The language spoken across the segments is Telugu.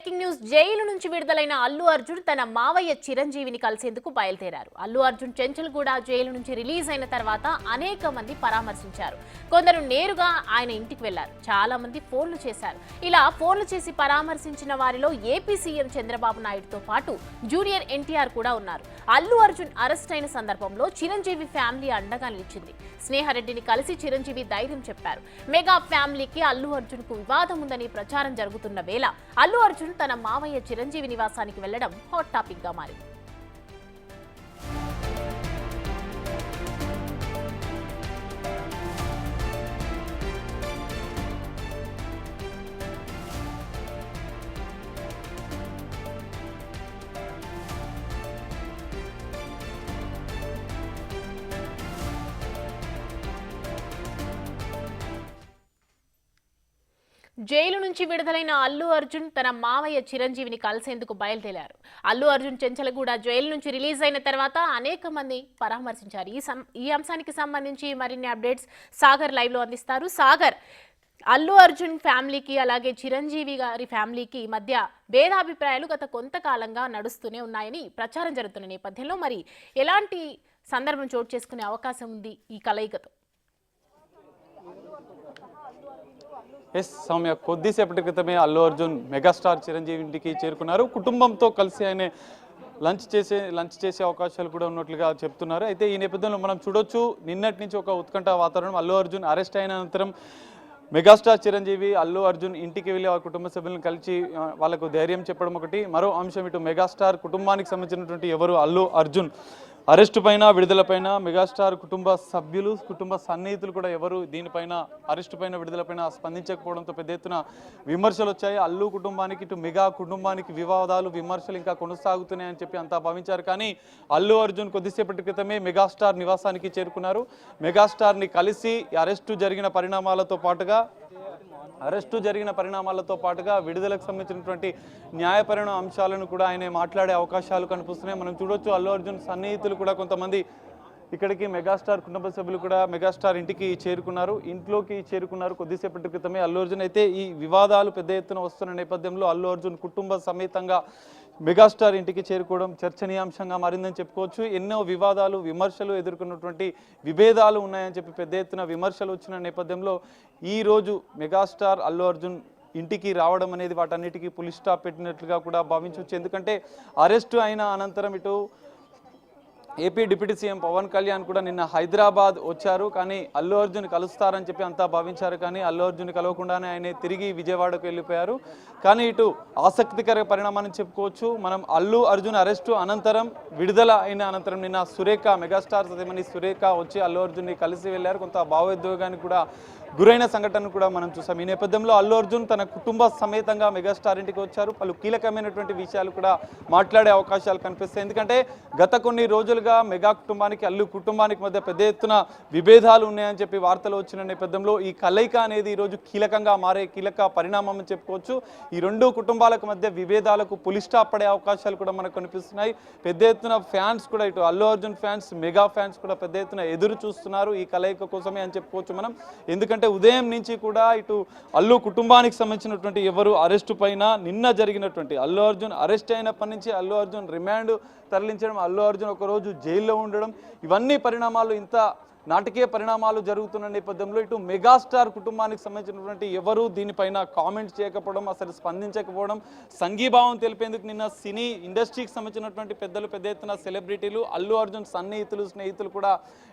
బ్రేకింగ్ న్యూస్ జైలు నుంచి విడుదలైన అల్లు అర్జున్ తన మావయ్య చిరంజీవిని కలిసేందుకు బయలుదేరారు. అల్లు అర్జున్ చెంచల్గూడ జైలు నుంచి రిలీజ్ అయిన తర్వాత అనేక మంది పరామర్శించారు. కొందరు నేరుగా ఆయన ఇంటికి వెళ్లారు. చాలా మంది ఫోన్లు చేశారు. ఇలా ఫోన్లు చేసి పరామర్శించిన వారిలో ఏపీ సీఎం చంద్రబాబు నాయుడుతో పాటు జూనియర్ ఎన్టీఆర్ కూడా ఉన్నారు. అల్లు అర్జున్ అరెస్ట్ అయిన సందర్భంలో చిరంజీవి ఫ్యామిలీ అండగా నిలిచింది. స్నేహారెడ్డిని కలిసి చిరంజీవి ధైర్యం చెప్పారు. మెగా ఫ్యామిలీకి అల్లు అర్జున్ కు వివాదం ఉందని ప్రచారం జరుగుతున్న వేళ అల్లు అర్జున్ తన మావయ్య చిరంజీవి నివాసానికి వెళ్లడం హాట్ టాపిక్ గా మారింది. జైలు నుంచి విడుదలైన అల్లు అర్జున్ తన మావయ్య చిరంజీవిని కలిసేందుకు బయలుదేరారు. అల్లు అర్జున్ చెంచలగూడ జైలు నుంచి రిలీజ్ అయిన తర్వాత అనేక మంది పరామర్శించారు. ఈ అంశానికి సంబంధించి మరిన్ని అప్డేట్స్ సాగర్ లైవ్ లో అందిస్తారు. సాగర్, అల్లు అర్జున్ ఫ్యామిలీకి అలాగే చిరంజీవి గారి ఫ్యామిలీకి మధ్య భేదాభిప్రాయాలు గత కొంతకాలంగా నడుస్తూనే ఉన్నాయని ప్రచారం జరుగుతున్న నేపథ్యంలో మరి ఎలాంటి సందర్భం చోటు చేసుకునే అవకాశం ఉంది ఈ కలయికతో? ఎస్ సౌమ్య, కొద్దిసేపటి క్రితమే అల్లు అర్జున్ మెగాస్టార్ చిరంజీవి ఇంటికి చేరుకున్నారు. కుటుంబంతో కలిసి ఆయన లంచ్ చేసే అవకాశాలు కూడా ఉన్నట్లుగా చెప్తున్నారు. అయితే ఈ నేపథ్యంలో మనం చూడొచ్చు, నిన్నటి నుంచి ఒక ఉత్కంఠ వాతావరణం. అల్లు అర్జున్ అరెస్ట్ అయిన అనంతరం మెగాస్టార్ చిరంజీవి అల్లు అర్జున్ ఇంటికి వెళ్ళి వారి కుటుంబ సభ్యులను కలిసి వాళ్ళకు ధైర్యం చెప్పడం ఒకటి. మరో అంశం, ఇటు మెగాస్టార్ కుటుంబానికి సంబంధించినటువంటి ఎవరు అల్లు అర్జున్ అరెస్టు పైన విడుదలపైన మెగాస్టార్ కుటుంబ సభ్యులు కుటుంబ సన్నిహితులు కూడా ఎవరు దీనిపైన అరెస్టు పైన విడుదలపైన స్పందించకపోవడంతో పెద్ద ఎత్తున విమర్శలు వచ్చాయి. అల్లు కుటుంబానికి ఇటు మెగా కుటుంబానికి వివాదాలు విమర్శలు ఇంకా కొనసాగుతున్నాయని చెప్పి అంతా భావించారు. కానీ అల్లు అర్జున్ కొద్దిసేపటి క్రితమే మెగాస్టార్ నివాసానికి చేరుకున్నారు. మెగాస్టార్ని కలిసి అరెస్టు జరిగిన పరిణామాలతో పాటుగా విడుదలకు సంబంధించినటువంటి న్యాయపరమైన అంశాలను కూడా ఆయన మాట్లాడే అవకాశాలు కనిపిస్తున్నాయి. మనం చూడొచ్చు, అల్లు అర్జున్ సన్నిహితులు కూడా కొంతమంది ఇక్కడికి మెగాస్టార్ కుటుంబ సభ్యులు కూడా మెగాస్టార్ ఇంటికి చేరుకున్నారు. కొద్దిసేపటి క్రితమే అల్లు అర్జున్. అయితే ఈ వివాదాలు పెద్ద ఎత్తున వస్తున్న నేపథ్యంలో అల్లు అర్జున్ కుటుంబ సమేతంగా మెగాస్టార్ ఇంటికి చేరుకోవడం చర్చనీయాంశంగా మారిందని చెప్పుకోవచ్చు. ఎన్నో వివాదాలు విమర్శలు ఎదుర్కొన్నటువంటి విభేదాలు ఉన్నాయని చెప్పి పెద్ద ఎత్తున విమర్శలు వచ్చిన నేపథ్యంలో ఈరోజు మెగాస్టార్ అల్లు అర్జున్ ఇంటికి రావడం అనేది వాటన్నిటికీ పులి స్టాప్ పెట్టినట్లుగా కూడా భావించవచ్చు. ఎందుకంటే అరెస్టు అయిన అనంతరం ఇటు AP deputy CM Pawan Kalyan కూడా నిన్న హైదరాబాద్ వచ్చారు. కానీ అల్లు అర్జున్ కలుస్తారని చెప్పి అంతా భావించారు. కానీ అల్లు అర్జున్ కలవకుండానే ఆయన తిరిగి విజయవాడకు వెళ్ళిపోయారు. కానీ ఇటు ఆసక్తికర పరిణామాన్ని చెప్పుకోవచ్చు. మనం అల్లు అర్జున్ అరెస్టు అనంతరం విడుదల అయిన అనంతరం నిన్న మెగాస్టార్ సతీమణి సురేఖ వచ్చి అల్లు అర్జున్ని కలిసి వెళ్ళారు. కొంత భావోద్వేగానికి కూడా గురైన సంఘటన కూడా మనం చూసాం. ఈ నేపథ్యంలో అల్లు అర్జున్ తన కుటుంబ సమేతంగా మెగాస్టార్ ఇంటికి వచ్చారు. పలు కీలకమైనటువంటి విషయాలు కూడా మాట్లాడే అవకాశాలు కనిపిస్తాయి. ఎందుకంటే గత కొన్ని రోజులుగా మెగా కుటుంబానికి అల్లు కుటుంబానికి మధ్య పెద్ద ఎత్తున విభేదాలు ఉన్నాయని చెప్పి వార్తలు వచ్చిన నేపథ్యంలో ఈ కలయిక అనేది ఈరోజు కీలకంగా మారే కీలక పరిణామం అని చెప్పుకోవచ్చు. ఈ రెండు కుటుంబాలకు మధ్య విభేదాలకు పులి స్టాప్ పడే అవకాశాలు కూడా మనకు కనిపిస్తున్నాయి. పెద్ద ఎత్తున ఫ్యాన్స్ కూడా ఇటు Allu Arjun fans mega fans కూడా పెద్ద ఎత్తున ఎదురు చూస్తున్నారు ఈ కలయిక కోసమే అని చెప్పుకోవచ్చు మనం. ఎందుకంటే ఉదయం నుంచి కూడా ఇటు అల్లు కుటుంబానికి సంబంధించినటువంటి ఎవరు అరెస్టు పైన నిన్న జరిగినటువంటి అల్లు అర్జున్ అరెస్ట్ అయినప్పటి నుంచి అల్లు అర్జున్ రిమాండ్ తరలించడం, అల్లు అర్జున్ ఒకరోజు జైల్లో ఉండడం, ఇవన్నీ పరిణామాలు ఇంత నాటకీయ పరిణామాలు జరుగుతున్న నేపథ్యంలో ఇటు మెగాస్టార్ కుటుంబానికి సంబంధించినటువంటి ఎవరు దీనిపైన కామెంట్ చేయకపోవడం, అసలు స్పందించకపోవడం, సంఘీభావం తెలిపేందుకు నిన్న సినీ ఇండస్ట్రీకి సంబంధించినటువంటి పెద్ద ఎత్తున సెలబ్రిటీలు అల్లు అర్జున్ సన్నిహితులు స్నేహితులు కూడా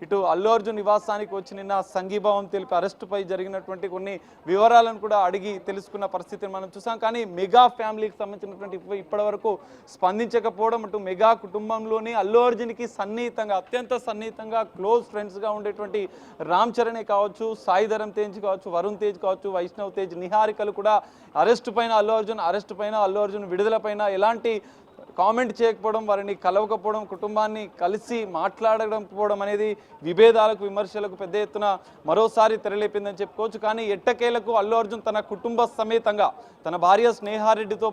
ఇటు అల్లు అర్జున్ నివాసానికి వచ్చి నిన్న సంఘీభావం తెలిపి అరెస్టుపై జరిగినటువంటి కొన్ని వివరాలను కూడా అడిగి తెలుసుకున్న పరిస్థితిని మనం చూసాం. కానీ మెగా ఫ్యామిలీకి సంబంధించినటువంటి ఇప్పటి వరకు స్పందించకపోవడం, అటు మెగా కుటుంబంలోని అల్లు అర్జున్కి అత్యంత సన్నిహితంగా క్లోజ్ ఫ్రెండ్స్గా ఉండేటువంటి రామ్ చరణే కావచ్చు, సాయి ధరమ్ తేజ్ కావచ్చు, వరుణ్ తేజ్ కావచ్చు, వైష్ణవ్ తేజ్, నిహారికలు కూడా అరెస్టు పైన అల్లు అర్జున్ విడుదల పైన ఎలాంటి కామెంట్ చేయకపోవడం, వారిని కలవకపోవడం, కుటుంబాన్ని కలిసి మాట్లాడకపోవడం అనేది విభేదాలకు విమర్శలకు పెద్ద ఎత్తున మరోసారి తెరలేపిందని చెప్పుకోవచ్చు. కానీ ఎట్టకేలకు అల్లు అర్జున్ తన కుటుంబ సమేతంగా తన భార్య స్నేహారెడ్డితో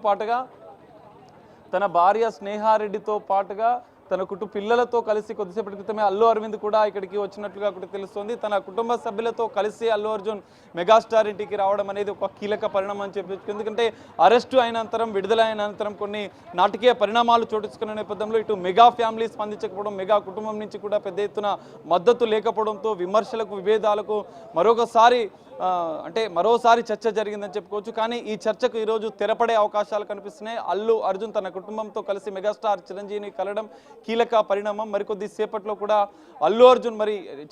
పాటుగా తన పిల్లలతో కలిసి కొద్దిసేపటి క్రితమే అల్లు అరవింద్ కూడా ఇక్కడికి వచ్చినట్లుగా కూడా తెలుస్తోంది. తన కుటుంబ సభ్యులతో కలిసి అల్లు అర్జున్ మెగాస్టార్ ఇంటికి రావడం అనేది ఒక కీలక పరిణామం అని చెప్పొచ్చు. ఎందుకంటే అరెస్టు అయిన అనంతరం, విడుదల అయిన అనంతరం కొన్ని నాటకీయ పరిణామాలు చోటుచుకున్న నేపథ్యంలో ఇటు మెగా ఫ్యామిలీ స్పందించకపోవడం, మెగా కుటుంబం నుంచి కూడా పెద్ద ఎత్తున మద్దతు లేకపోవడంతో విమర్శలకు, విభేదాలకు మరోసారి చర్చ జరిగిందని చెప్పుకోవచ్చు. కానీ ఈ చర్చకు ఈరోజు తెరపడే అవకాశాలు కనిపిస్తున్నాయి. అల్లు అర్జున్ తన కుటుంబంతో కలిసి మెగాస్టార్ చిరంజీవిని కలవడం కీలక పరిణామం. మరికొద్ది సేపట్లో కూడా అల్లు అర్జున్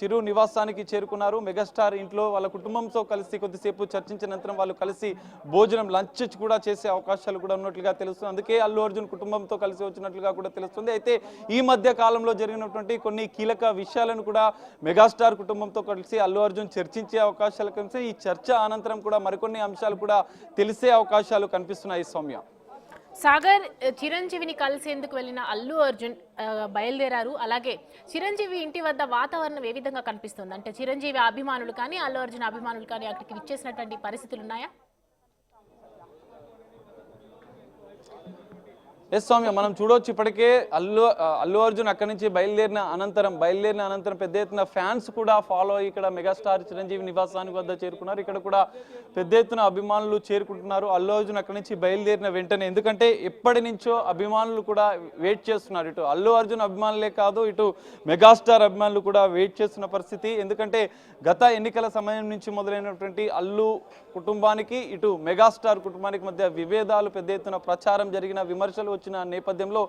చిరు నివాసానికి చేరుకున్నారు. మెగాస్టార్ ఇంట్లో వాళ్ళ కుటుంబంతో కలిసి కొద్దిసేపు చర్చించిన అనంతరం వాళ్ళు కలిసి భోజనం, లంచ్ కూడా చేసే అవకాశాలు కూడా ఉన్నట్లుగా తెలుస్తుంది. అందుకే అల్లు అర్జున్ కుటుంబంతో కలిసి వచ్చినట్లుగా కూడా తెలుస్తుంది. అయితే ఈ మధ్య కాలంలో జరిగినటువంటి కొన్ని కీలక విషయాలను కూడా మెగాస్టార్ కుటుంబంతో కలిసి అల్లు అర్జున్ చర్చించే అవకాశాలు కనిపిస్తాయి. ఈ చర్చ అనంతరం కూడా మరికొన్ని అంశాలు కూడా తెలిసే అవకాశాలు కనిపిస్తున్నాయి. సౌమ్య, సాగర్, చిరంజీవిని కలిసేందుకు వెళ్ళిన అల్లు అర్జున్ బయలుదేరారు. అలాగే చిరంజీవి ఇంటి వద్ద వాతావరణం ఏ విధంగా కనిపిస్తుంది? అంటే చిరంజీవి అభిమానులు కానీ, అల్లు అర్జున్ అభిమానులు కానీ అక్కడికి విచ్చేసినటువంటి పరిస్థితులు ఉన్నాయా? ఎస్ సౌమ్య, మనం చూడవచ్చు ఇప్పటికే అల్లు అర్జున్ అక్కడి నుంచి బయలుదేరిన అనంతరం పెద్ద ఎత్తున ఫ్యాన్స్ కూడా ఫాలో అయ్యి ఇక్కడ మెగాస్టార్ చిరంజీవి నివాసానికి వద్ద చేరుకున్నారు. ఇక్కడ కూడా పెద్ద ఎత్తున అభిమానులు చేరుకుంటున్నారు అల్లు అర్జున్ అక్కడి నుంచి బయలుదేరిన వెంటనే. ఎందుకంటే ఎప్పటి నుంచో అభిమానులు కూడా వెయిట్ చేస్తున్నారు. ఇటు అల్లు అర్జున్ అభిమానులే కాదు, ఇటు మెగాస్టార్ అభిమానులు కూడా వెయిట్ చేస్తున్న పరిస్థితి. ఎందుకంటే గత ఎన్నికల సమయం నుంచి మొదలైనటువంటి అల్లు కుటుంబానికి, ఇటు మెగాస్టార్ కుటుంబానికి మధ్య విభేదాలు, పెద్ద ఎత్తున ప్రచారం జరిగిన, విమర్శలు వచ్చిన నేపథ్యంలో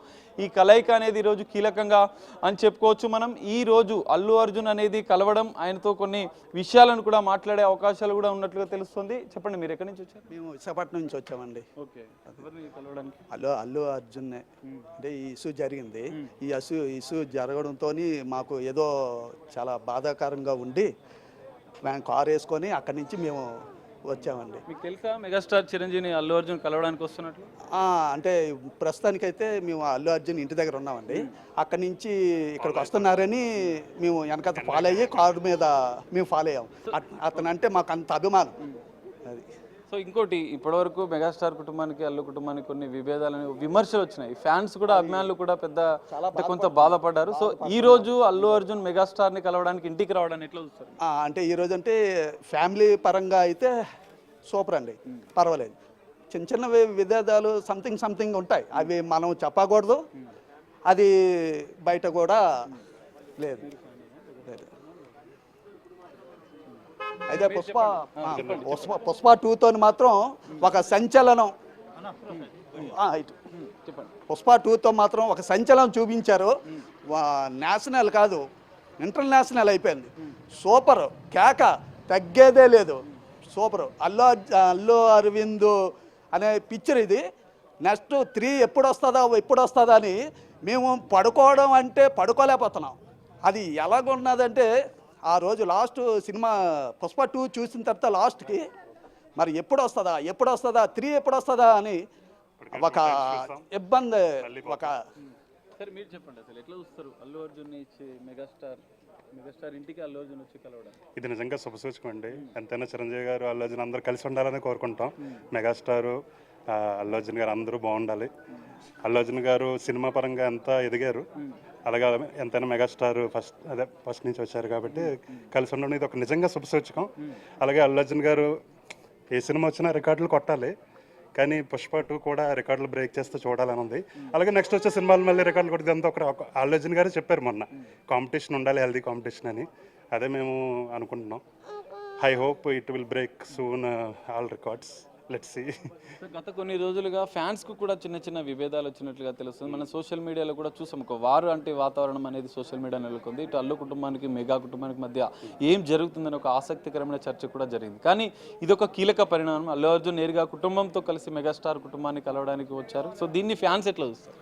ఈ కలయిక అనేది ఈరోజు కీలకంగా అని చెప్పుకోవచ్చు. మనం ఈ రోజు అల్లు అర్జున్ అనేది కలవడం, ఆయనతో కొన్ని విషయాలను కూడా మాట్లాడే అవకాశాలు కూడా ఉన్నట్లుగా తెలుస్తుంది. చెప్పండి, మీరు ఎక్కడి నుంచి వచ్చారు? మేము విశాఖపట్నం నుంచి వచ్చామండి. ఓకే, కలవడానికి అల్లు అర్జున్ అంటే ఈ ఇష్యూ జరిగింది. ఈ ఇష్యూ జరగడంతో మాకు ఏదో చాలా బాధాకరంగా ఉండి మేము కారు వేసుకొని అక్కడి నుంచి మేము వచ్చామండి. మీకు తెలుసా మెగాస్టార్ చిరంజీవిని అల్లు అర్జున్ కలవడానికి వస్తున్నట్లు? అంటే ప్రస్తుతానికైతే మేము అల్లు అర్జున్ ఇంటి దగ్గర ఉన్నామండి. అక్కడి నుంచి ఇక్కడికి వస్తున్నారని మేము వెనకాల ఫాలో అయ్యి కారు మీద మేము ఫాలో అయ్యాం. అతను అంటే మాకు అంత అభిమానం. అది సో ఇంకోటి, ఇప్పటివరకు మెగాస్టార్ కుటుంబానికి, అల్లు కుటుంబానికి కొన్ని విమర్శలు వచ్చినాయి. ఫ్యాన్స్ కూడా, అభిమానులు కూడా కొంత బాధపడ్డారు. సో ఈ రోజు అల్లు అర్జున్ మెగాస్టార్ని కలవడానికి ఇంటికి రావడానికి ఎట్లా చూస్తారు? అంటే ఈరోజు అంటే ఫ్యామిలీ పరంగా అయితే సూపర్ అండి, పర్వాలేదు. చిన్న చిన్న విభేదాలు సంథింగ్ ఉంటాయి, అవి మనం చెప్పకూడదు. అది బయట కూడా లేదు. అయితే పుష్ప 2తో మాత్రం ఒక సంచలనం, పుష్ప 2తో మాత్రం ఒక సంచలనం చూపించారు. నేషనల్ కాదు, ఇంటర్నేషనల్ అయిపోయింది. సూపర్, కేక తగ్గేదే లేదు. సూపర్. అల్లు అరవింద్ అనే పిక్చర్ ఇది. నెక్స్ట్ 3 ఎప్పుడు వస్తుందా అని మేము పడుకోవడం అంటే పడుకోలేకపోతున్నాం. అది ఎలాగున్నదంటే ఆ రోజు లాస్ట్ సినిమా పుష్ప 2 చూసిన తర్వాత లాస్ట్కి మరి ఎప్పుడు వస్తుందా 3 ఎప్పుడు వస్తుందా అని ఒక ఇబ్బంది. సరే, మీరు చెప్పండి, అసలు ఎట్లా చూస్తారు అల్లు అర్జున్ మెగాస్టార్ ఇంటికి అల్లు అర్జున్ వచ్చి కలవడం? ఇది నిజంగా శుభసూచకం అండి. ఎంతైనా చిరంజీవి గారు, అల్లు అర్జున్ అందరూ కలిసి ఉండాలని కోరుకుంటాం. మెగాస్టారు, అల్లు అర్జున్ గారు అందరూ బాగుండాలి. అల్లు అర్జున్ గారు సినిమా పరంగా ఎంత ఎదిగారు, అలాగే ఎంతైనా మెగాస్టార్ ఫస్ట్ నుంచి వచ్చారు కాబట్టి కలిసి ఉండడం ఇది ఒక నిజంగా శుభసూచకం. అలాగే అల్లు అర్జున్ గారు ఏ సినిమా వచ్చినా రికార్డులు కొట్టాలి, కానీ పుష్ప 2 కూడా రికార్డులు బ్రేక్ చేస్తూ చూడాలని ఉంది. అలాగే నెక్స్ట్ వచ్చే సినిమాలు మళ్ళీ రికార్డులు కొట్టి అంతా ఒక అల్లు అర్జున్ గారు చెప్పారు మొన్న, కాంపిటీషన్ ఉండాలి, హెల్దీ కాంపిటీషన్ అని. అదే మేము అనుకుంటున్నాం. I hope it will break soon all records. Let's see. గత కొన్ని రోజులుగా ఫ్యాన్స్కు కూడా చిన్న చిన్న విభేదాలు వచ్చినట్లుగా తెలుస్తుంది. మనం సోషల్ మీడియాలో కూడా చూసాం, ఒక వారు అంటే వాతావరణం అనేది సోషల్ మీడియా నెలకొంది. ఇటు అల్లు కుటుంబానికి, మెగా కుటుంబానికి మధ్య ఏం జరుగుతుందని ఒక ఆసక్తికరమైన చర్చ కూడా జరిగింది. కానీ ఇది ఒక కీలక పరిణామం. అల్లు అర్జున్ నేరుగా కుటుంబంతో కలిసి మెగాస్టార్ కుటుంబాన్ని కలవడానికి వచ్చారు. సో దీన్ని ఫ్యాన్స్ ఎట్లా చూస్తారు?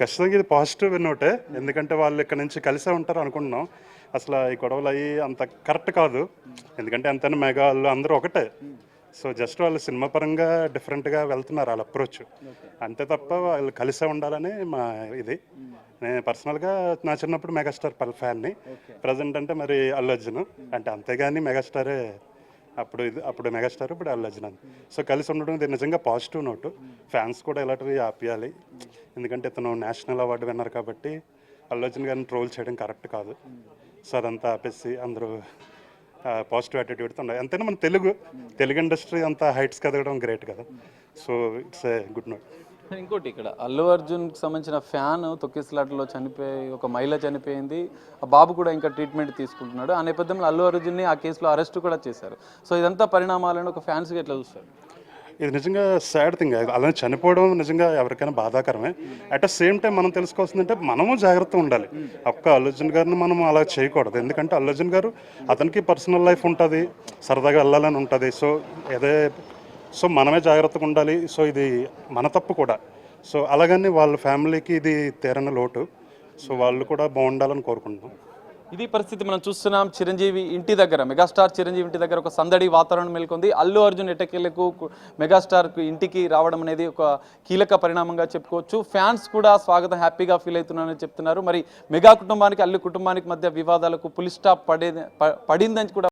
ఖచ్చితంగా ఇది పాజిటివ్ నోటే. ఎందుకంటే వాళ్ళు ఇక్కడ నుంచి కలిసే ఉంటారు అనుకుంటున్నాం. అసలు ఈ గొడవలు అయ్యి అంత కరెక్ట్ కాదు. ఎందుకంటే అంతైనా మెగా అల్లు అందరూ ఒకటే. సో జస్ట్ వాళ్ళు సినిమా పరంగా డిఫరెంట్గా వెళ్తున్నారు వాళ్ళ అప్రోచ్, అంతే తప్ప వాళ్ళు కలిసే ఉండాలని మా ఇది. నేను పర్సనల్గా నా చిన్నప్పుడు మెగాస్టార్ ఫ్యాన్ని, ప్రజెంట్ అంటే మరి అల్లు అర్జున్ అంటే, అంతేగాని మెగాస్టారే అప్పుడు మెగాస్టార్, ఇప్పుడు అల్లు అర్జున్. సో కలిసి ఉండడం ఇది నిజంగా పాజిటివ్ నోటు. ఫ్యాన్స్ కూడా ఇలాంటివి ఆపియాలి, ఎందుకంటే ఇతను నేషనల్ అవార్డు విన్నర్ కాబట్టి అల్లు అర్జున్ గారిని ట్రోల్ చేయడం కరెక్ట్ కాదు. సో అదంతా ఆపేసి అందరూ పాజిటివ్ యాటిట్యూడ్తో ఉండాలి. ఎంతైనా మన తెలుగు ఇండస్ట్రీ అంతా హైట్స్కి ఎదగడం గ్రేట్ కదా. So it's a good note. ఇంకోటి ఇక్కడ అల్లు అర్జున్కి సంబంధించిన ఫ్యాన్ తొక్కిసలాటలో చనిపోయి ఒక మహిళ చనిపోయింది, ఆ బాబు కూడా ఇంకా ట్రీట్మెంట్ తీసుకుంటున్నాడు. ఆ నేపథ్యంలో అల్లు అర్జున్ని ఆ కేసులో అరెస్ట్ కూడా చేశారు. సో ఇదంతా పరిణామాలను ఒక ఫ్యాన్స్గా ఎట్లా చూస్తారు? ఇది నిజంగా సాడ్ థింగ్. అలా చనిపోవడం నిజంగా ఎవరికైనా బాధాకరమే. అట్ ద సేమ్ టైం మనం తెలుసుకోవాల్సిందంటే మనము జాగ్రత్తగా ఉండాలి. ఒక్క అల్లు అర్జున్ గారిని మనం అలా చేయకూడదు. ఎందుకంటే అల్లు అర్జున్ గారు అతనికి పర్సనల్ లైఫ్ ఉంటుంది, సరదాగా వెళ్ళాలని ఉంటుంది. సో మనమే జాగ్రత్తగా ఉండాలి. సో ఇది మన తప్పు కూడా. సో అలాగని వాళ్ళ ఫ్యామిలీకి ఇది తీరని లోటు. సో వాళ్ళు కూడా బాగుండాలని కోరుకుంటున్నాం. ఇది పరిస్థితి మనం చూస్తున్నాం. చిరంజీవి ఇంటి దగ్గర, మెగాస్టార్ చిరంజీవి ఇంటి దగ్గర ఒక సందడి వాతావరణం మేల్కొంది. అల్లు అర్జున్ ఎట్టకేలకు మెగాస్టార్కు ఇంటికి రావడం అనేది ఒక కీలక పరిణామంగా చెప్పుకోవచ్చు. ఫ్యాన్స్ కూడా స్వాగతం హ్యాపీగా ఫీల్ అవుతున్నారని చెప్తున్నారు. మరి మెగా కుటుంబానికి అల్లు కుటుంబానికి మధ్య వివాదాలకు పులి స్టాప్ పడిందని కూడా